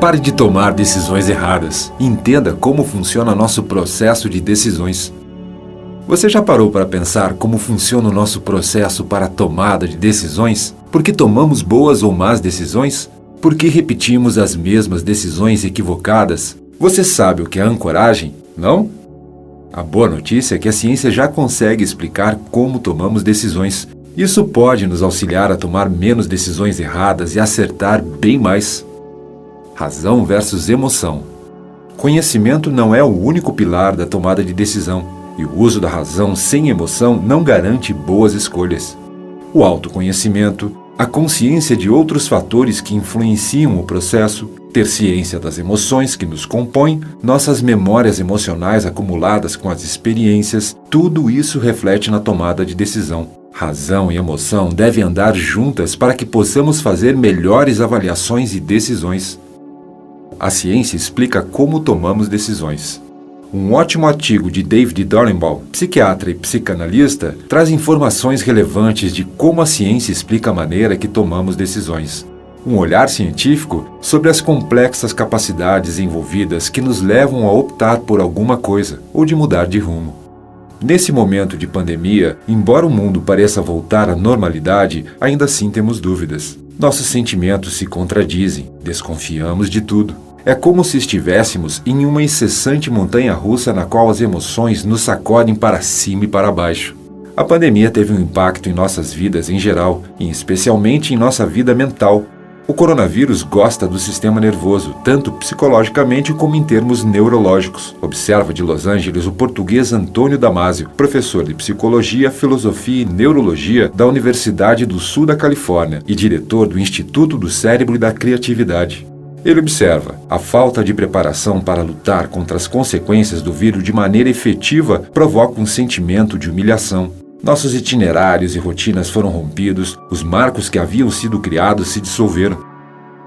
Pare de tomar decisões erradas e entenda como funciona nosso processo de decisões. Você já parou para pensar como funciona o nosso processo para a tomada de decisões? Por que tomamos boas ou más decisões? Por que repetimos as mesmas decisões equivocadas? Você sabe o que é ancoragem? Não? A boa notícia é que a ciência já consegue explicar como tomamos decisões. Isso pode nos auxiliar a tomar menos decisões erradas e acertar bem mais. Razão versus emoção. Conhecimento não é o único pilar da tomada de decisão. E o uso da razão sem emoção não garante boas escolhas. O autoconhecimento, a consciência de outros fatores que influenciam o processo, ter ciência das emoções que nos compõem, nossas memórias emocionais acumuladas com as experiências, tudo isso reflete na tomada de decisão. Razão e emoção devem andar juntas para que possamos fazer melhores avaliações e decisões. A ciência explica como tomamos decisões. Um ótimo artigo de David Dorenbaum, psiquiatra e psicanalista, traz informações relevantes de como a ciência explica a maneira que tomamos decisões. Um olhar científico sobre as complexas capacidades envolvidas que nos levam a optar por alguma coisa ou de mudar de rumo. Nesse momento de pandemia, embora o mundo pareça voltar à normalidade, ainda assim temos dúvidas. Nossos sentimentos se contradizem, desconfiamos de tudo. É como se estivéssemos em uma incessante montanha-russa na qual as emoções nos sacodem para cima e para baixo. A pandemia teve um impacto em nossas vidas em geral, e especialmente em nossa vida mental. O coronavírus gosta do sistema nervoso, tanto psicologicamente como em termos neurológicos. Observa de Los Angeles o português Antônio Damasio, professor de Psicologia, Filosofia e Neurologia da Universidade do Sul da Califórnia e diretor do Instituto do Cérebro e da Criatividade. Ele observa: a falta de preparação para lutar contra as consequências do vírus de maneira efetiva provoca um sentimento de humilhação. Nossos itinerários e rotinas foram rompidos, os marcos que haviam sido criados se dissolveram.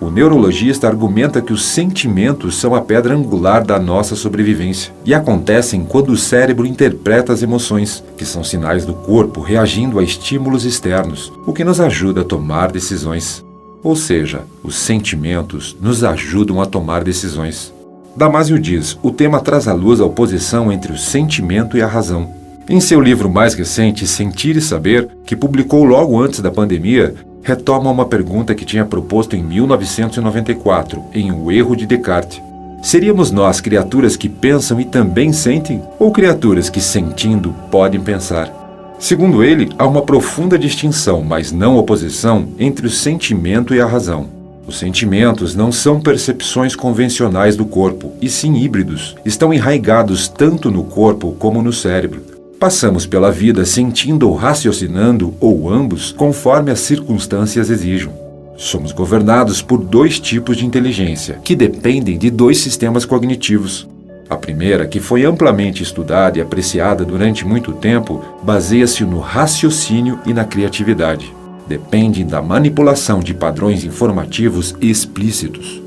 O neurologista argumenta que os sentimentos são a pedra angular da nossa sobrevivência e acontecem quando o cérebro interpreta as emoções, que são sinais do corpo reagindo a estímulos externos, o que nos ajuda a tomar decisões. Ou seja, os sentimentos nos ajudam a tomar decisões. Damasio diz: o tema traz à luz a oposição entre o sentimento e a razão. Em seu livro mais recente, Sentir e Saber, que publicou logo antes da pandemia, retoma uma pergunta que tinha proposto em 1994, em O Erro de Descartes. Seríamos nós criaturas que pensam e também sentem, ou criaturas que, sentindo, podem pensar? Segundo ele, há uma profunda distinção, mas não oposição, entre o sentimento e a razão. Os sentimentos não são percepções convencionais do corpo, e sim híbridos. Estão enraigados tanto no corpo como no cérebro. Passamos pela vida sentindo ou raciocinando, ou ambos, conforme as circunstâncias exijam. Somos governados por dois tipos de inteligência, que dependem de dois sistemas cognitivos. A primeira, que foi amplamente estudada e apreciada durante muito tempo, baseia-se no raciocínio e na criatividade. Dependem da manipulação de padrões informativos explícitos.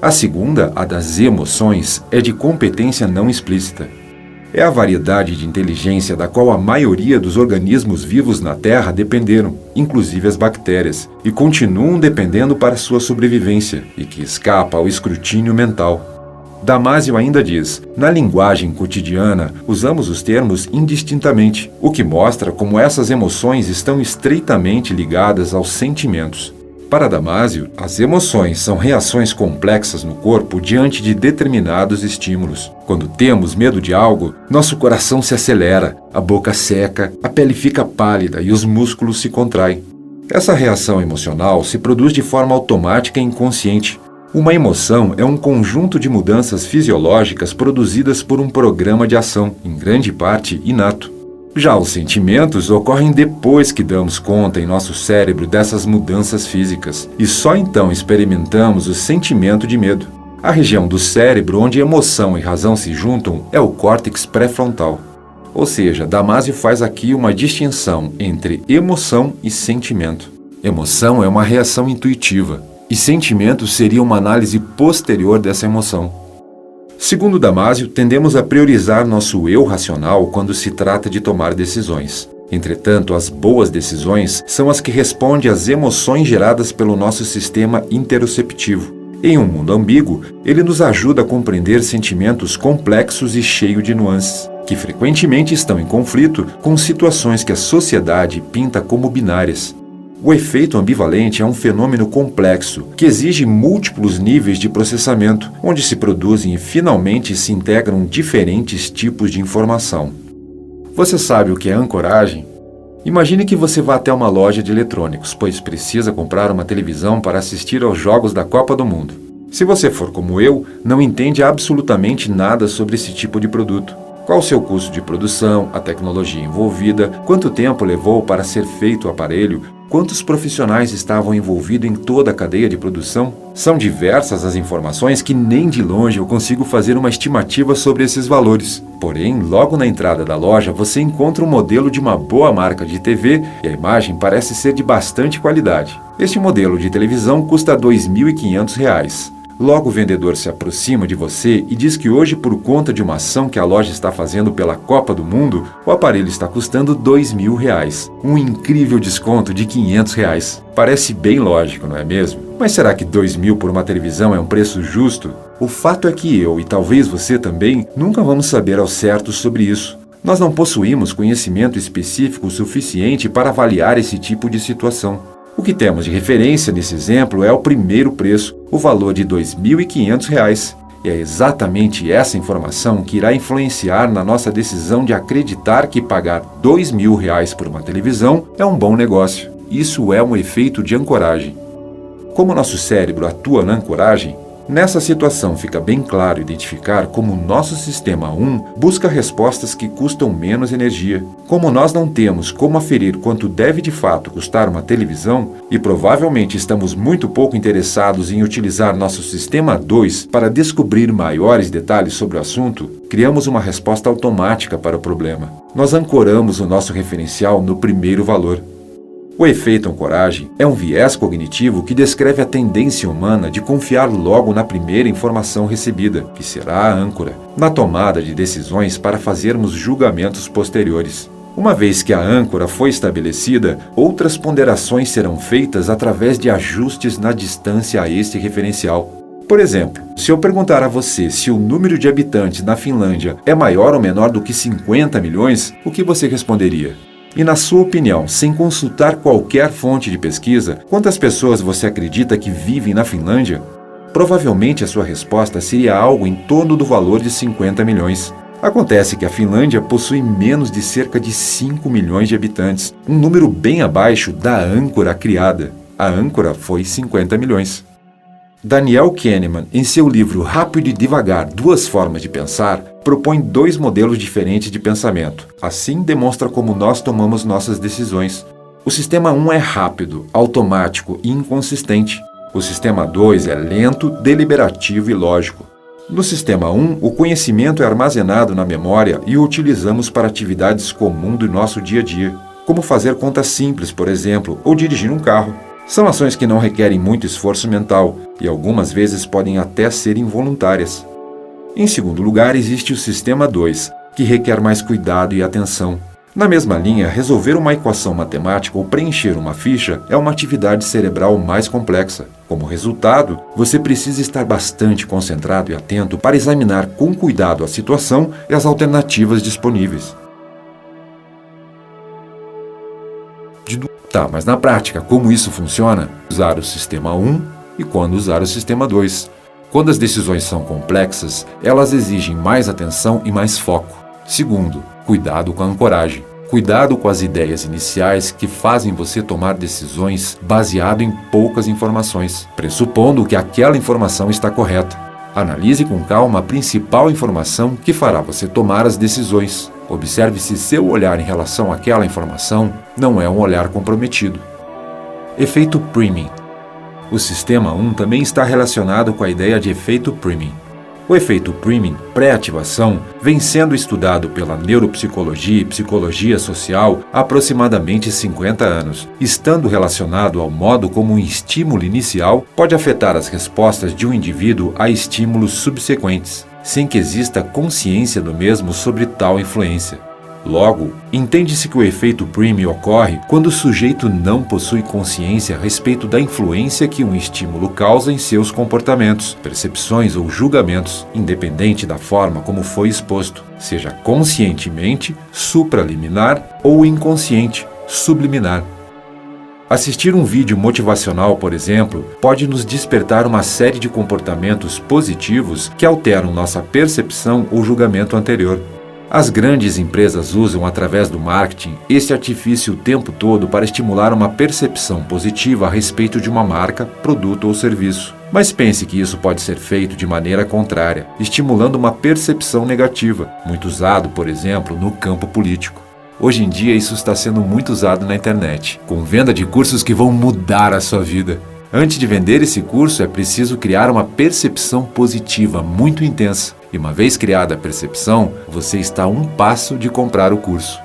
A segunda, a das emoções, é de competência não explícita. É a variedade de inteligência da qual a maioria dos organismos vivos na Terra dependeram, inclusive as bactérias, e continuam dependendo para sua sobrevivência, e que escapa ao escrutínio mental. Damasio ainda diz: na linguagem cotidiana, usamos os termos indistintamente, o que mostra como essas emoções estão estreitamente ligadas aos sentimentos. Para Damasio, as emoções são reações complexas no corpo diante de determinados estímulos. Quando temos medo de algo, nosso coração se acelera, a boca seca, a pele fica pálida e os músculos se contraem. Essa reação emocional se produz de forma automática e inconsciente. Uma emoção é um conjunto de mudanças fisiológicas produzidas por um programa de ação, em grande parte inato. Já os sentimentos ocorrem depois que damos conta em nosso cérebro dessas mudanças físicas, e só então experimentamos o sentimento de medo. A região do cérebro onde emoção e razão se juntam é o córtex pré-frontal. Ou seja, Damasio faz aqui uma distinção entre emoção e sentimento. Emoção é uma reação intuitiva, e sentimento seria uma análise posterior dessa emoção. Segundo Damasio, tendemos a priorizar nosso eu racional quando se trata de tomar decisões. Entretanto, as boas decisões são as que respondem às emoções geradas pelo nosso sistema interoceptivo. Em um mundo ambíguo, ele nos ajuda a compreender sentimentos complexos e cheios de nuances, que frequentemente estão em conflito com situações que a sociedade pinta como binárias. O efeito ambivalente é um fenômeno complexo que exige múltiplos níveis de processamento, onde se produzem e finalmente se integram diferentes tipos de informação. Você sabe o que é ancoragem? Imagine que você vá até uma loja de eletrônicos, pois precisa comprar uma televisão para assistir aos jogos da Copa do Mundo. Se você for como eu, não entende absolutamente nada sobre esse tipo de produto. Qual o seu custo de produção, a tecnologia envolvida, quanto tempo levou para ser feito o aparelho, quantos profissionais estavam envolvidos em toda a cadeia de produção? São diversas as informações que nem de longe eu consigo fazer uma estimativa sobre esses valores. Porém, logo na entrada da loja, você encontra um modelo de uma boa marca de TV e a imagem parece ser de bastante qualidade. Este modelo de televisão custa R$ 2.500. Logo o vendedor se aproxima de você e diz que hoje, por conta de uma ação que a loja está fazendo pela Copa do Mundo, o aparelho está custando R$ 2.000. Um incrível desconto de R$ 500. Parece bem lógico, não é mesmo? Mas será que R$ 2.000 por uma televisão é um preço justo? O fato é que eu, e talvez você também, nunca vamos saber ao certo sobre isso. Nós não possuímos conhecimento específico suficiente para avaliar esse tipo de situação. O que temos de referência nesse exemplo é o primeiro preço, o valor de R$ 2.500. E é exatamente essa informação que irá influenciar na nossa decisão de acreditar que pagar R$ 2.000 por uma televisão é um bom negócio. Isso é um efeito de ancoragem. Como nosso cérebro atua na ancoragem, nessa situação fica bem claro identificar como o nosso sistema 1 busca respostas que custam menos energia. Como nós não temos como aferir quanto deve de fato custar uma televisão e provavelmente estamos muito pouco interessados em utilizar nosso sistema 2 para descobrir maiores detalhes sobre o assunto, criamos uma resposta automática para o problema. Nós ancoramos o nosso referencial no primeiro valor. O efeito ancoragem é um viés cognitivo que descreve a tendência humana de confiar logo na primeira informação recebida, que será a âncora, na tomada de decisões para fazermos julgamentos posteriores. Uma vez que a âncora foi estabelecida, outras ponderações serão feitas através de ajustes na distância a este referencial. Por exemplo, se eu perguntar a você se o número de habitantes na Finlândia é maior ou menor do que 50 milhões, o que você responderia? E na sua opinião, sem consultar qualquer fonte de pesquisa, quantas pessoas você acredita que vivem na Finlândia? Provavelmente a sua resposta seria algo em torno do valor de 50 milhões. Acontece que a Finlândia possui menos de cerca de 5 milhões de habitantes, um número bem abaixo da âncora criada. A âncora foi 50 milhões. Daniel Kahneman, em seu livro Rápido e Devagar, Duas Formas de Pensar, propõe dois modelos diferentes de pensamento. Assim, demonstra como nós tomamos nossas decisões. O sistema 1 é rápido, automático e inconsistente. O sistema 2 é lento, deliberativo e lógico. No sistema 1, o conhecimento é armazenado na memória e o utilizamos para atividades comuns do nosso dia a dia, como fazer contas simples, por exemplo, ou dirigir um carro. São ações que não requerem muito esforço mental e algumas vezes podem até ser involuntárias. Em segundo lugar, existe o sistema 2, que requer mais cuidado e atenção. Na mesma linha, resolver uma equação matemática ou preencher uma ficha é uma atividade cerebral mais complexa. Como resultado, você precisa estar bastante concentrado e atento para examinar com cuidado a situação e as alternativas disponíveis. Tá, mas na prática, como isso funciona? Usar o sistema 1 e quando usar o sistema 2. Quando as decisões são complexas, elas exigem mais atenção e mais foco. Segundo, cuidado com a ancoragem. Cuidado com as ideias iniciais que fazem você tomar decisões baseado em poucas informações, pressupondo que aquela informação está correta. Analise com calma a principal informação que fará você tomar as decisões. Observe se seu olhar em relação àquela informação não é um olhar comprometido. Efeito Priming. O sistema 1 também está relacionado com a ideia de efeito Priming. O efeito Priming, pré-ativação, vem sendo estudado pela neuropsicologia e psicologia social há aproximadamente 50 anos, estando relacionado ao modo como um estímulo inicial pode afetar as respostas de um indivíduo a estímulos subsequentes, sem que exista consciência do mesmo sobre tal influência. Logo, entende-se que o efeito Premium ocorre quando o sujeito não possui consciência a respeito da influência que um estímulo causa em seus comportamentos, percepções ou julgamentos, independente da forma como foi exposto, seja conscientemente, supraliminar ou inconsciente, subliminar. Assistir um vídeo motivacional, por exemplo, pode nos despertar uma série de comportamentos positivos que alteram nossa percepção ou julgamento anterior. As grandes empresas usam, através do marketing, esse artifício o tempo todo para estimular uma percepção positiva a respeito de uma marca, produto ou serviço. Mas pense que isso pode ser feito de maneira contrária, estimulando uma percepção negativa, muito usado, por exemplo, no campo político. Hoje em dia isso está sendo muito usado na internet, com venda de cursos que vão mudar a sua vida. Antes de vender esse curso, é preciso criar uma percepção positiva muito intensa. E uma vez criada a percepção, você está a um passo de comprar o curso.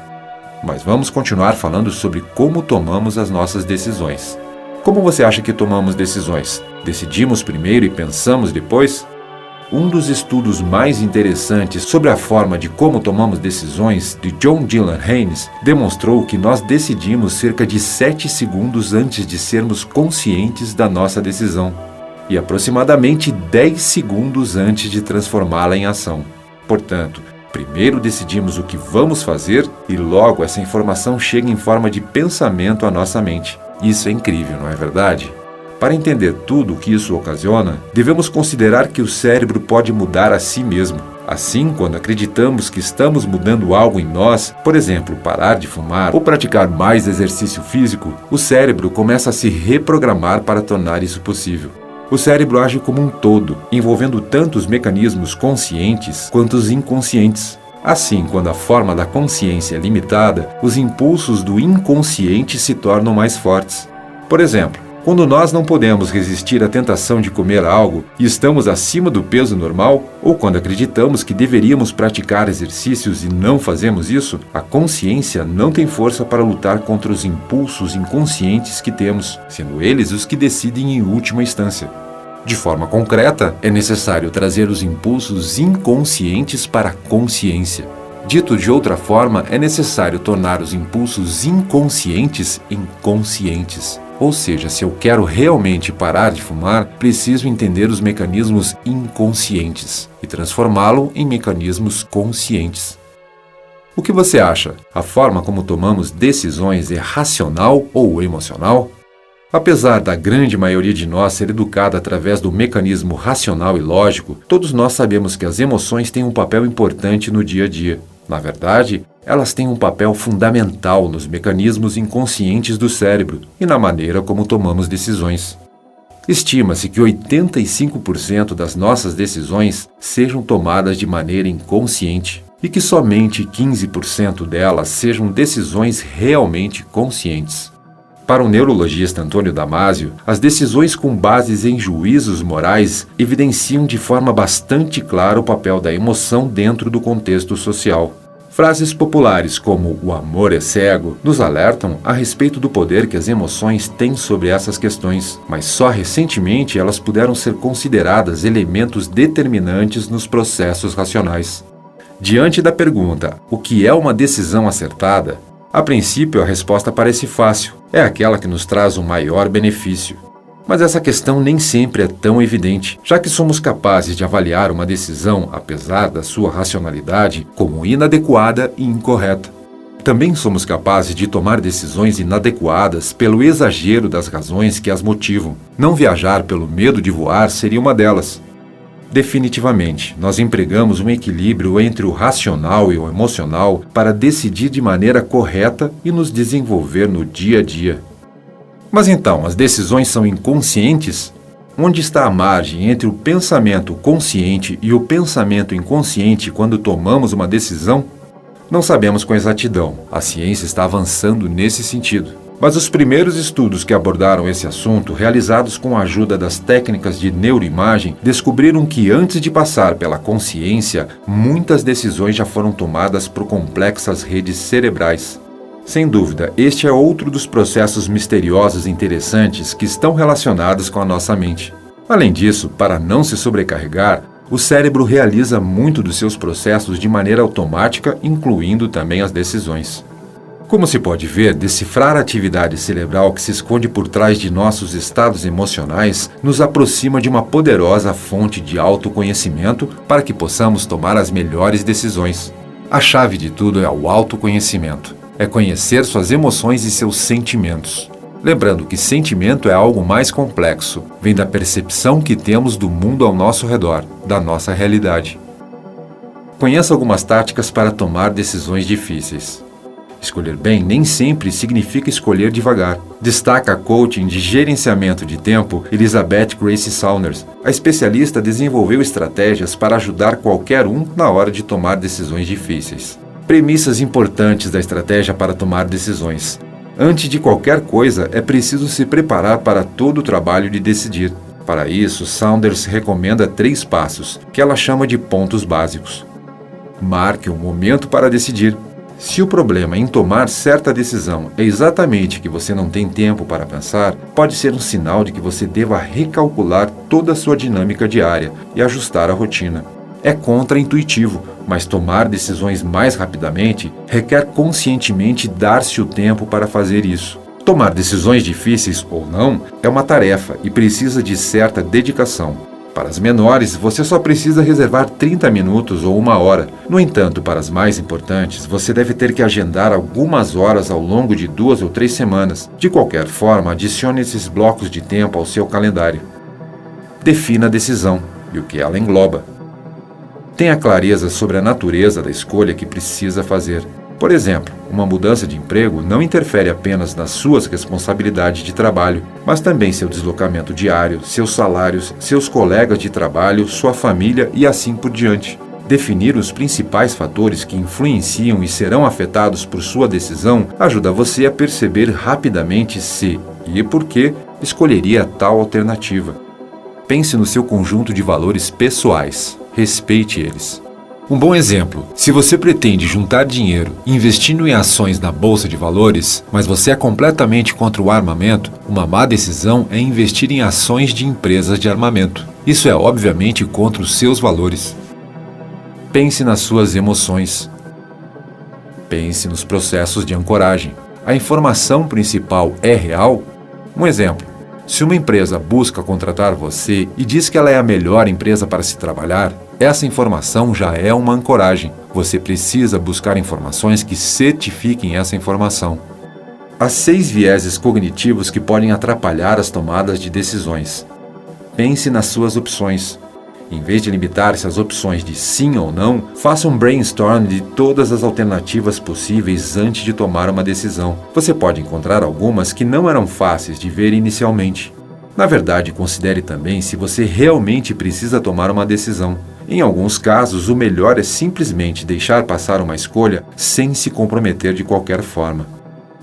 Mas vamos continuar falando sobre como tomamos as nossas decisões. Como você acha que tomamos decisões? Decidimos primeiro e pensamos depois? Um dos estudos mais interessantes sobre a forma de como tomamos decisões, de John Dylan Haynes, demonstrou que nós decidimos cerca de 7 segundos antes de sermos conscientes da nossa decisão, e aproximadamente 10 segundos antes de transformá-la em ação. Portanto, primeiro decidimos o que vamos fazer e logo essa informação chega em forma de pensamento à nossa mente. Isso é incrível, não é verdade? Para entender tudo o que isso ocasiona, devemos considerar que o cérebro pode mudar a si mesmo. Assim, quando acreditamos que estamos mudando algo em nós, por exemplo, parar de fumar ou praticar mais exercício físico, o cérebro começa a se reprogramar para tornar isso possível. O cérebro age como um todo, envolvendo tanto os mecanismos conscientes quanto os inconscientes. Assim, quando a forma da consciência é limitada, os impulsos do inconsciente se tornam mais fortes. Por exemplo, quando nós não podemos resistir à tentação de comer algo e estamos acima do peso normal, ou quando acreditamos que deveríamos praticar exercícios e não fazemos isso, a consciência não tem força para lutar contra os impulsos inconscientes que temos, sendo eles os que decidem em última instância. De forma concreta, é necessário trazer os impulsos inconscientes para a consciência. Dito de outra forma, é necessário tornar os impulsos inconscientes em conscientes. Ou seja, se eu quero realmente parar de fumar, preciso entender os mecanismos inconscientes e transformá-lo em mecanismos conscientes. O que você acha? A forma como tomamos decisões é racional ou emocional? Apesar da grande maioria de nós ser educada através do mecanismo racional e lógico, todos nós sabemos que as emoções têm um papel importante no dia a dia. Na verdade, elas têm um papel fundamental nos mecanismos inconscientes do cérebro e na maneira como tomamos decisões. Estima-se que 85% das nossas decisões sejam tomadas de maneira inconsciente e que somente 15% delas sejam decisões realmente conscientes. Para o neurologista Antônio Damasio, as decisões com bases em juízos morais evidenciam de forma bastante clara o papel da emoção dentro do contexto social. Frases populares como "o amor é cego" nos alertam a respeito do poder que as emoções têm sobre essas questões, mas só recentemente elas puderam ser consideradas elementos determinantes nos processos racionais. Diante da pergunta, o que é uma decisão acertada? A princípio, a resposta parece fácil. É aquela que nos traz o maior benefício. Mas essa questão nem sempre é tão evidente, já que somos capazes de avaliar uma decisão, apesar da sua racionalidade, como inadequada e incorreta. Também somos capazes de tomar decisões inadequadas pelo exagero das razões que as motivam. Não viajar pelo medo de voar seria uma delas. Definitivamente, nós empregamos um equilíbrio entre o racional e o emocional para decidir de maneira correta e nos desenvolver no dia a dia. Mas então, as decisões são inconscientes? Onde está a margem entre o pensamento consciente e o pensamento inconsciente quando tomamos uma decisão? Não sabemos com exatidão. A ciência está avançando nesse sentido. Mas os primeiros estudos que abordaram esse assunto, realizados com a ajuda das técnicas de neuroimagem, descobriram que antes de passar pela consciência, muitas decisões já foram tomadas por complexas redes cerebrais. Sem dúvida, este é outro dos processos misteriosos e interessantes que estão relacionados com a nossa mente. Além disso, para não se sobrecarregar, O cérebro realiza muito dos seus processos de maneira automática, incluindo também as decisões. Como se pode ver, decifrar a atividade cerebral que se esconde por trás de nossos estados emocionais nos aproxima de uma poderosa fonte de autoconhecimento para que possamos tomar as melhores decisões. A chave de tudo é o autoconhecimento. É conhecer suas emoções e seus sentimentos. Lembrando que sentimento é algo mais complexo, vem da percepção que temos do mundo ao nosso redor, da nossa realidade. Conheça algumas táticas para tomar decisões difíceis. Escolher bem nem sempre significa escolher devagar. Destaca a coaching de gerenciamento de tempo Elizabeth Grace Saunders. A especialista desenvolveu estratégias para ajudar qualquer um na hora de tomar decisões difíceis. Premissas importantes da estratégia para tomar decisões. Antes de qualquer coisa, é preciso se preparar para todo o trabalho de decidir. Para isso, Saunders recomenda 3 passos, que ela chama de pontos básicos. Marque um momento para decidir. Se o problema em tomar certa decisão é exatamente que você não tem tempo para pensar, pode ser um sinal de que você deva recalcular toda a sua dinâmica diária e ajustar a rotina. É contraintuitivo, mas tomar decisões mais rapidamente requer conscientemente dar-se o tempo para fazer isso. Tomar decisões difíceis ou não é uma tarefa e precisa de certa dedicação. Para as menores, você só precisa reservar 30 minutos ou 1 hora. No entanto, para as mais importantes, você deve ter que agendar algumas horas ao longo de 2 ou 3 semanas. De qualquer forma, adicione esses blocos de tempo ao seu calendário. Defina a decisão e o que ela engloba. Tenha clareza sobre a natureza da escolha que precisa fazer. Por exemplo, uma mudança de emprego não interfere apenas nas suas responsabilidades de trabalho, mas também seu deslocamento diário, seus salários, seus colegas de trabalho, sua família e assim por diante. Definir os principais fatores que influenciam e serão afetados por sua decisão ajuda você a perceber rapidamente se e por que escolheria tal alternativa. Pense no seu conjunto de valores pessoais. Respeite eles. Um bom exemplo: se você pretende juntar dinheiro investindo em ações na bolsa de valores, mas você é completamente contra o armamento, uma má decisão é investir em ações de empresas de armamento. Isso é obviamente contra os seus valores. Pense nas suas emoções. Pense nos processos de ancoragem. A informação principal é real? Um exemplo: se uma empresa busca contratar você e diz que ela é a melhor empresa para se trabalhar, essa informação já é uma ancoragem. Você precisa buscar informações que certifiquem essa informação. Há 6 vieses cognitivos que podem atrapalhar as tomadas de decisões. Pense nas suas opções. Em vez de limitar-se às opções de sim ou não, faça um brainstorm de todas as alternativas possíveis antes de tomar uma decisão. Você pode encontrar algumas que não eram fáceis de ver inicialmente. Na verdade, considere também se você realmente precisa tomar uma decisão. Em alguns casos, o melhor é simplesmente deixar passar uma escolha sem se comprometer de qualquer forma.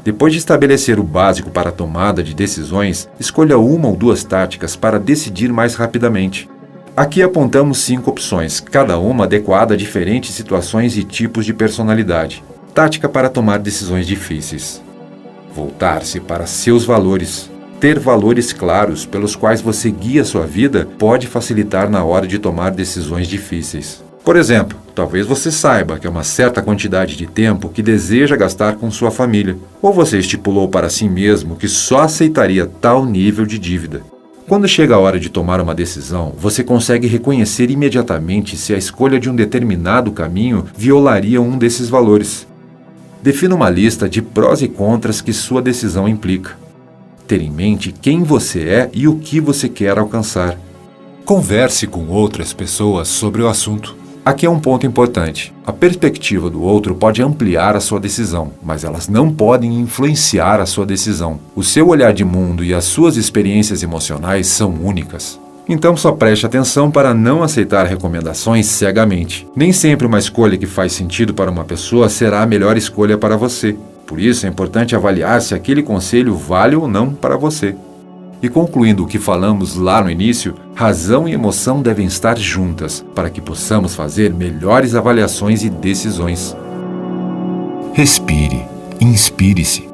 Depois de estabelecer o básico para a tomada de decisões, escolha 1 ou 2 táticas para decidir mais rapidamente. Aqui apontamos 5 opções, cada uma adequada a diferentes situações e tipos de personalidade. Tática para tomar decisões difíceis. Voltar-se para seus valores. Ter valores claros pelos quais você guia sua vida pode facilitar na hora de tomar decisões difíceis. Por exemplo, talvez você saiba que há uma certa quantidade de tempo que deseja gastar com sua família, ou você estipulou para si mesmo que só aceitaria tal nível de dívida. Quando chega a hora de tomar uma decisão, você consegue reconhecer imediatamente se a escolha de um determinado caminho violaria um desses valores. Defina uma lista de prós e contras que sua decisão implica. Ter em mente quem você é e o que você quer alcançar. Converse com outras pessoas sobre o assunto. Aqui é um ponto importante. A perspectiva do outro pode ampliar a sua decisão, mas elas não podem influenciar a sua decisão. O seu olhar de mundo e as suas experiências emocionais são únicas. Então só preste atenção para não aceitar recomendações cegamente. Nem sempre uma escolha que faz sentido para uma pessoa será a melhor escolha para você. Por isso é importante avaliar se aquele conselho vale ou não para você. E concluindo o que falamos lá no início, razão e emoção devem estar juntas para que possamos fazer melhores avaliações e decisões. Respire, inspire-se.